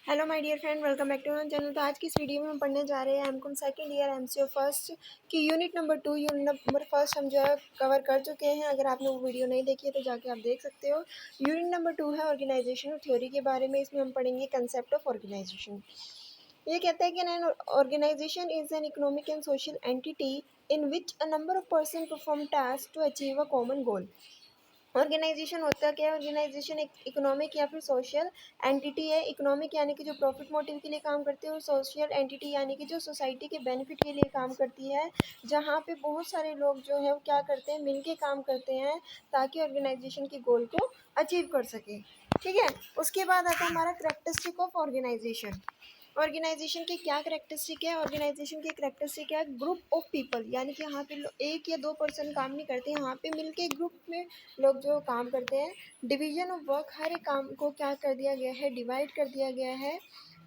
Hello my dear friend, welcome back to my channel. तो आज की इस वीडियो में हम पढ़ने जा रहे हैं MCom second year MCO first की unit number 2 unit number first हम जो है कवर कर चुके हैं। अगर आपने वो वीडियो नहीं देखी है तो जाके आप देख सकते हो। यूनिट नंबर 2 है ऑर्गेनाइजेशन थ्योरी के बारे में। इसमें हम पढ़ेंगे कंसेप्ट ऑफ ऑर्गेनाइजेशन। ये कहता है कि an organization is an economic and social entity in which a number of person perform task to achieve a common goal. Organization होता क्या है? ऑर्गेनाइजेशन एक इकोनॉमिक या फिर सोशल एंटिटी है। इकोनॉमिक यानी कि जो प्रॉफिट मोटिव के लिए काम करते हैं, और सोशल एंटिटी यानी कि जो सोसाइटी के बेनिफिट के लिए काम करती है, जहाँ पे बहुत सारे लोग जो है वो क्या करते हैं, मिलके काम करते हैं ताकि ऑर्गेनाइजेशन के गोल को अचीव कर सके। ठीक है। उसके बाद आता है हमारा करेक्टरिस्टिक ऑफ ऑर्गेनाइजेशन। ऑर्गेनाइजेशन की क्या करेक्टरिस्टिक है? ऑर्गेनाइजेशन की करेक्टरिस्टिक है ग्रुप ऑफ पीपल, यानी कि यहाँ पे एक या दो पर्सन काम नहीं करते, यहाँ पे मिलके ग्रुप में लोग जो काम करते हैं। डिवीजन ऑफ वर्क, हर एक काम को क्या कर दिया गया है, डिवाइड कर दिया गया है।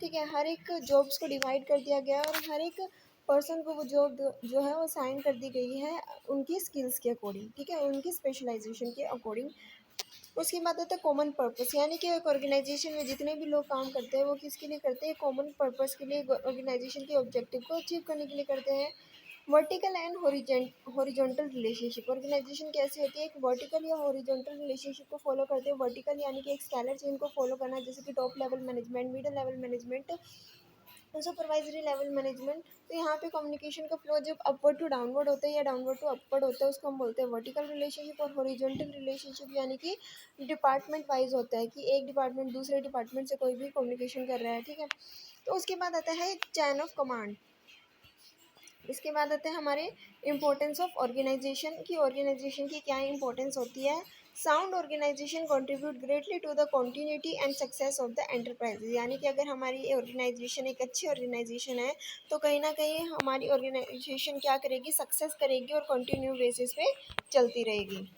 ठीक है। हर एक जॉब्स को डिवाइड कर दिया गया है और हर एक पर्सन को वो जॉब जो है वो साइन कर दी गई है उनकी स्किल्स के अकॉर्डिंग। ठीक है, उनकी स्पेशलाइजेशन के अकॉर्डिंग। उसकी बात होता है कॉमन पर्पस, यानी कि एक ऑर्गेनाइजेशन में जितने भी लोग काम करते हैं वो किसके लिए करते हैं? कॉमन पर्पस के लिए, ऑर्गेनाइजेशन के ऑब्जेक्टिव को अचीव करने के लिए करते हैं। Vertical and horizontal relationship, organization कैसी होती है? एक वर्टिकल या हॉरिजॉन्टल रिलेशनशिप को फॉलो करते हैं। वर्टिकल यानी कि एक स्केलर चेन को फॉलो करना, जैसे कि top level management, middle level management, supervisory level management. तो यहाँ पे कम्युनिकेशन का फ्लो जब अपवर्ड टू डाउनवर्ड होता है या डाउनवर्ड टू अपवर्ड होता है, उसको हम बोलते हैं वर्टिकल रिलेशनशिप। और हॉरिजॉन्टल रिलेशनशिप यानी कि डिपार्टमेंट वाइज होता है, कि एक डिपार्टमेंट दूसरे डिपार्टमेंट से कोई भी कम्युनिकेशन कर रहा है। ठीक है। तो उसके बाद आता है चैन ऑफ कमांड। इसके बाद आते हैं हमारे इम्पोर्टेंस ऑफ ऑर्गेनाइजेशन की। ऑर्गेनाइजेशन की क्या इंपॉर्टेंस होती है? Sound organization contribute greatly to the continuity and success of the enterprise, यानी कि अगर हमारी ऑर्गेनाइजेशन एक अच्छी ऑर्गेनाइजेशन है तो कहीं ना कहीं हमारी ऑर्गेनाइजेशन क्या करेगी, सक्सेस करेगी और कंटिन्यू बेसिस पे चलती रहेगी।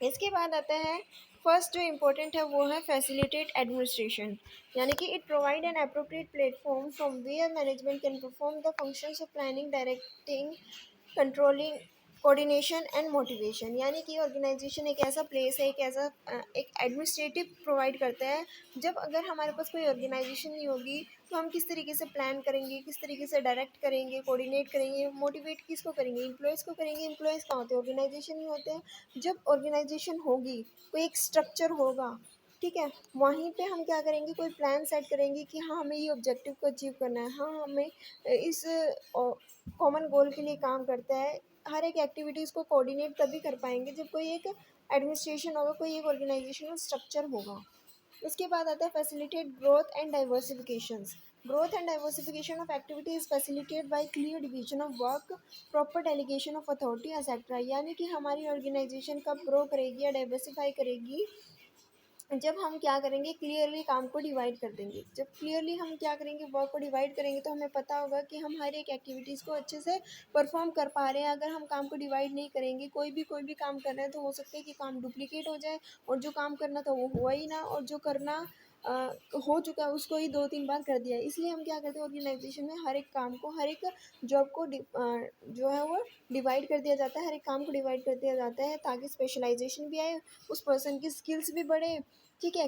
इसके बाद आता है फर्स्ट जो इम्पोर्टेंट है वो है फैसिलिटेट एडमिनिस्ट्रेशन, यानी कि it provide an appropriate platform from where management can perform the functions of planning, directing, controlling, coordination and motivation. यानी कि ऑर्गेनाइजेशन एक ऐसा प्लेस है, एक ऐसा एक एडमिनिस्ट्रेटिव प्रोवाइड करता है। जब अगर हमारे पास कोई ऑर्गेनाइजेशन नहीं होगी तो हम किस तरीके से प्लान करेंगे, किस तरीके से डायरेक्ट करेंगे, कोऑर्डिनेट करेंगे, मोटिवेट किसको करेंगे? एम्प्लॉयज़ को करेंगे। एम्प्लॉयज़ कहाँ होते हैं? ऑर्गेनाइजेशन ही होते हैं। जब ऑर्गेनाइजेशन होगी, कोई एक स्ट्रक्चर होगा, ठीक है, वहीं पे हम क्या करेंगे, कोई प्लान सेट करेंगे कि हाँ हमें ये ऑब्जेक्टिव को अचीव करना है, हाँ हमें इस कॉमन गोल के लिए काम करता है। हर एक एक्टिविटीज़ को कोऑर्डिनेट तभी कर पाएंगे जब कोई एक एडमिनिस्ट्रेशन होगा, कोई एक ऑर्गेनाइजेशनल स्ट्रक्चर होगा। उसके बाद आता है facilitate growth and diversifications. Growth and diversification of activity is facilitate by clear division of work, proper delegation of authority etcetera. यानी कि हमारी ऑर्गेनाइजेशन कब ग्रो करेगी या डाइवर्सिफाई करेगी? जब हम क्या करेंगे, क्लियरली काम को डिवाइड कर देंगे। जब क्लियरली हम क्या करेंगे, वर्क को डिवाइड करेंगे, तो हमें पता होगा कि हम हर एक एक्टिविटीज़ को अच्छे से परफॉर्म कर पा रहे हैं। अगर हम काम को डिवाइड नहीं करेंगे, कोई भी काम कर रहे हैं, तो हो सकता है कि काम डुप्लीकेट हो जाए और जो काम करना था वो हुआ ही ना, और जो करना अ, हो चुका है उसको ही 2-3 बार कर दिया है। इसलिए हम क्या करते हैं, ऑर्गेनाइजेशन में हर एक काम को, हर एक जॉब को जो है वो डिवाइड कर दिया जाता है, हर एक काम को डिवाइड कर दिया जाता है ताकि स्पेशलाइजेशन भी आए, उस पर्सन की स्किल्स भी बढ़े। ठीक है,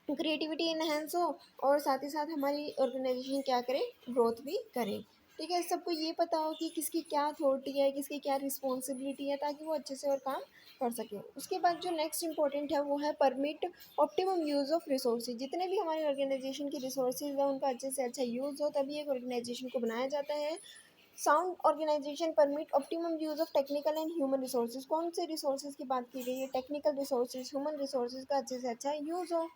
क्रिएटिविटी इनहेंस हो और साथ ही साथ हमारी ऑर्गेनाइजेशन क्या करे, ग्रोथ भी करे। ठीक है, सबको ये पता हो कि किसकी क्या अथॉरिटी है, किसकी क्या रिस्पॉन्सिबिलिटी है, ताकि वो अच्छे से और काम कर सके। उसके बाद जो नेक्स्ट इंपॉर्टेंट है वो है permit optimum use of resources. जितने भी हमारी ऑर्गेनाइजेशन की रिसोर्सेज है उनका अच्छे से अच्छा यूज़ हो, तभी एक ऑर्गेनाइजेशन को बनाया जाता है। Sound organization permit optimum use of technical and human resources. कौन से रिसोर्सेज की बात की गई है? टेक्निकल रिसोर्सेज, ह्यूमन रिसोर्सेज का अच्छे से अच्छा यूज हो।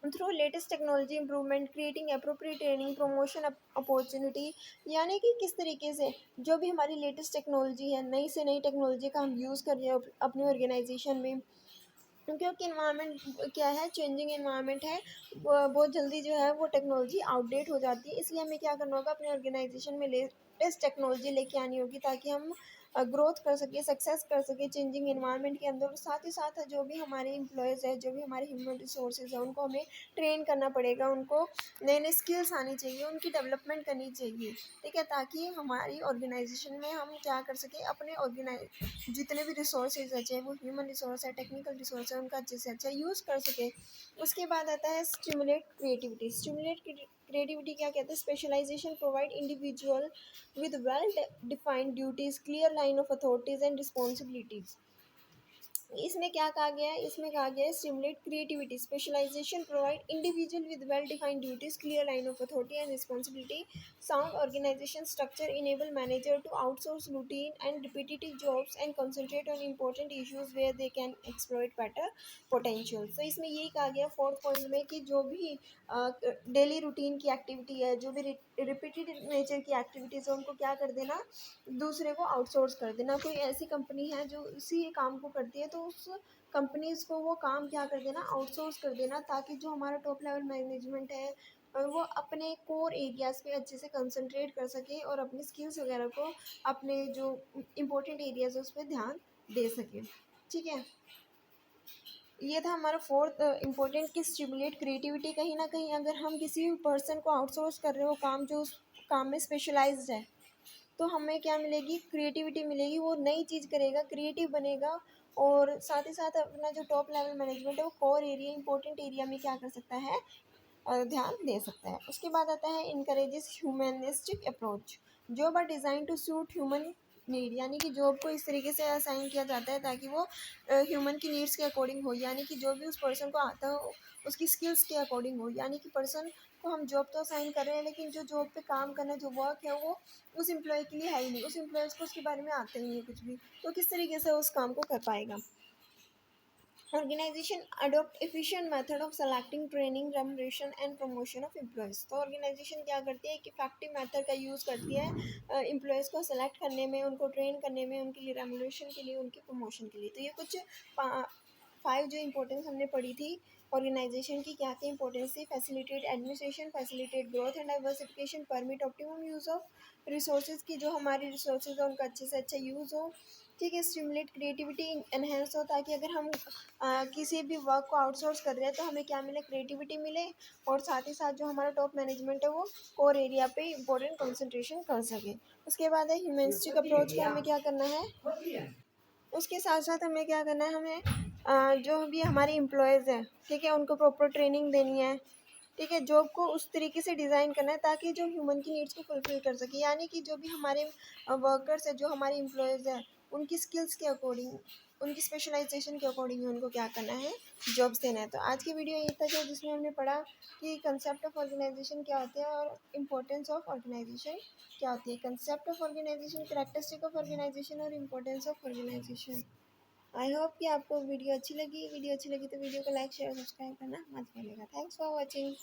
Through latest technology improvement, creating appropriate training, promotion opportunity, यानी कि किस तरीके से जो भी हमारी लेटेस्ट टेक्नोलॉजी है, नई से नई टेक्नोलॉजी का हम यूज़ कर रहे हैं अपनी ऑर्गेनाइजेशन में। क्योंकि इन्वायरमेंट क्या है, चेंजिंग इन्वायरमेंट है, बहुत जल्दी जो है वो टेक्नोलॉजी आउटडेट हो जाती है। इसलिए हमें क्या करना होगा, अपने ऑर्गेनाइजेशन में लेटेस्ट टेक्नोलॉजी लेके आनी होगी ताकि हम ग्रोथ कर सके, सक्सेस कर सके चेंजिंग एनवायरनमेंट के अंदर। साथ ही साथ जो भी हमारे एम्प्लॉयज़ है, जो भी हमारे ह्यूमन रिसोर्सेज है, उनको हमें ट्रेन करना पड़ेगा, उनको नए नए स्किल्स आनी चाहिए, उनकी डेवलपमेंट करनी चाहिए, ठीक है, ताकि हमारी ऑर्गेनाइजेशन में हम क्या कर सकें, अपने जितने भी रिसोर्सेज है, चाहे वो ह्यूमन रिसोर्स है, टेक्निकल रिसोर्स है, उनका अच्छे से अच्छा यूज़ कर सके। उसके बाद आता है स्टिमुलेट क्रिएटिविटी। स्टिमुलेट क्रिएटिविटी क्या कहते हैं? Specialization provide individual with well-defined duties, clear line of authorities and responsibilities। इसमें क्या कहा गया है? इसमें कहा गया है stimulate creativity, specialization provide individual with well defined duties, clear line of authority and responsibility, sound organization structure enable manager to outsource routine and repetitive jobs and concentrate on important issues where they can exploit better potential. तो इसमें यही कहा गया fourth point में कि जो भी daily routine की एक्टिविटी है, जो भी रिपीटेड नेचर की एक्टिविटीज़ है, उनको क्या कर देना, दूसरे को आउटसोर्स कर देना। कोई ऐसी कंपनी है जो उसी काम को करती है, तो उस कंपनीज को वो काम क्या कर देना, आउटसोर्स कर देना, ताकि जो हमारा टॉप लेवल मैनेजमेंट है वो अपने कोर एरियाज़ पे अच्छे से कंसंट्रेट कर सके और अपनी स्किल्स वगैरह को, अपने जो इम्पोर्टेंट एरियाज है उस पर ध्यान दे सके, ठीक है। ये था हमारा फोर्थ इम्पोर्टेंट कि स्टिमुलेट क्रिएटिविटी। कहीं ना कहीं अगर हम किसी भी पर्सन को आउटसोर्स कर रहे हो काम, जो उस काम में स्पेशलाइज्ड है, तो हमें क्या मिलेगी, क्रिएटिविटी मिलेगी, वो नई चीज़ करेगा, क्रिएटिव बनेगा, और साथ ही साथ अपना जो टॉप लेवल मैनेजमेंट है वो कोर एरिया, इंपॉर्टेंट एरिया में क्या कर सकता है, ध्यान दे सकता है। उसके बाद आता है encourages humanistic approach. Job are design to suit human need, यानी कि जॉब को इस तरीके से असाइन किया जाता है ताकि वो ह्यूमन की नीड्स के अकॉर्डिंग हो, यानी कि जो भी उस पर्सन को आता हो उसकी स्किल्स के अकॉर्डिंग हो। यानी कि पर्सन को हम जॉब तो असाइन कर रहे हैं, लेकिन जो जॉब पे काम करना, जो वर्क है, वो उस एम्प्लॉय के लिए है ही नहीं, उस एम्प्लॉयज़ को उसके बारे में आता ही नहीं है कुछ भी, तो किस तरीके से उस काम को कर पाएगा। Organization adopt efficient method of selecting, training, remuneration and promotion of employees. तो ऑर्गेनाइजेशन क्या करती है, एक इफेक्टिव मेथड का यूज़ करती है एम्प्लॉयज़ को सेलेक्ट करने में, उनको ट्रेन करने में, उनके लिए रेमुनरेशन के लिए, उनके प्रमोशन के लिए। तो ये कुछ 5 जो इंपॉर्टेंस हमने पढ़ी थी ऑर्गेनाइजेशन की, क्या क्या इंपॉर्टेंस थी? Facilitate administration, facilitate growth and diversification, permit optimum use of resources की, जो हमारे रिसोर्सेज है उनका अच्छे से अच्छा यूज़ हो, ठीक है। स्टिमुलेट क्रिएटिविटी, एनहेंस हो, ताकि अगर हम किसी भी वर्क को आउटसोर्स कर रहे हैं तो हमें क्या मिले, क्रिएटिविटी मिले, और साथ ही साथ जो हमारा टॉप मैनेजमेंट है वो कोर एरिया पे इंपॉर्टेंट कंसंट्रेशन कर सके। उसके बाद है ह्यूमनिस्टिक अप्रोच को हमें क्या करना है, उसके साथ साथ हमें क्या करना है, हमें जो भी हमारे एम्प्लॉयज़ हैं, ठीक है, उनको प्रॉपर ट्रेनिंग देनी है, ठीक है, जॉब को उस तरीके से डिज़ाइन करना है ताकि जो ह्यूमन की नीड्स को फुलफ़िल कर सके, यानी कि जो भी हमारे वर्कर्स हैं, जो हमारे एम्प्लॉयज़ हैं, उनकी स्किल्स के अकॉर्डिंग, उनकी स्पेशलाइजेशन के अकॉर्डिंग उनको क्या करना है, जॉब्स देना है। तो आज की वीडियो यही था जिसमें हमने पढ़ा कि कंसेप्ट ऑफ ऑर्गेनाइजेशन क्या होते हैं और इम्पोर्टेंस ऑफ ऑर्गेनाइजेशन क्या होती है। Concept of organisation, characteristic of organisation और importance of organisation. I hope कि आपको वीडियो अच्छी लगी। वीडियो अच्छी लगी तो वीडियो को लाइक शेयर सब्सक्राइब करना मत भूलिएगा। Thanks for watching.